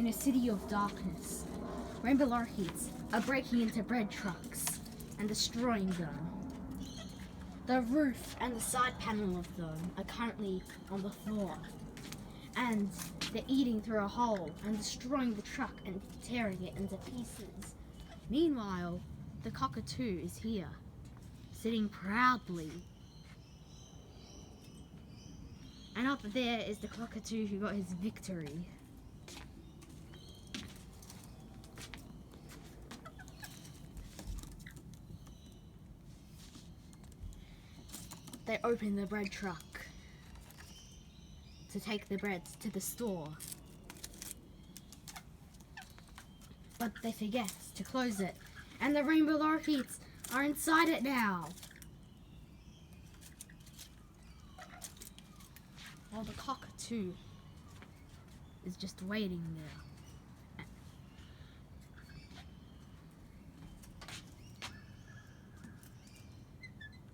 In a city of darkness, Rainbow Larkies are breaking into bread trucks and destroying them. The roof and the side panel of them are currently on the floor, and they're eating through a hole and destroying the truck and tearing it into pieces. Meanwhile, the cockatoo is here, sitting proudly. And up there is the cockatoo who got his victory. They open the bread truck to take the bread to the store, but they forget to close it, and the Rainbow Larkies are inside it now. While the cockatoo is just waiting there.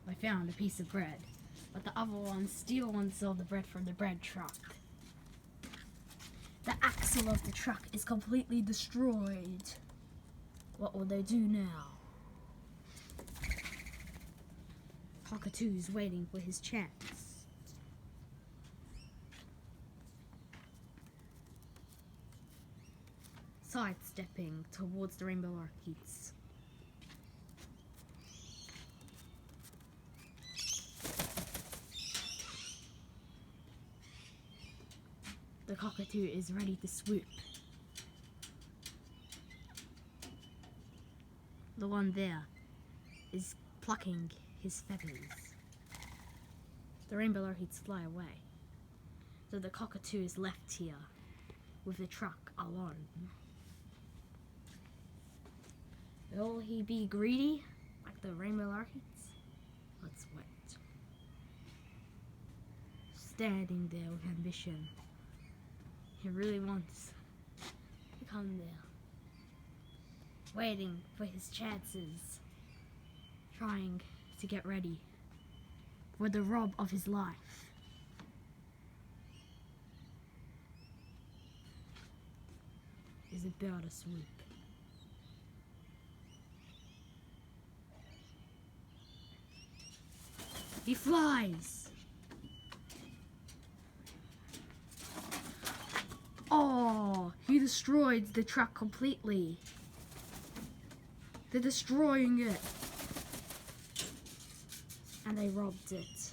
I found a piece of bread, but the other ones steal and sell the bread from the bread truck. The axle of the truck is completely destroyed. What will they do now? Cockatoo's waiting for his chance. Sidestepping towards the Rainbow Larkies. The cockatoo is ready to swoop. The one there is plucking his feathers. The Rainbow Larkies fly away, so the cockatoo is left here with the truck alone. Will he be greedy like the Rainbow Larkies? Let's wait. Standing there with ambition. He really wants to come there. Waiting for his chances. Trying to get ready for the rob of his life. Is about to swoop. He flies! Oh, he destroyed the truck completely. They're destroying it. And they robbed it.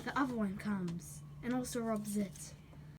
The other one comes and also robs it.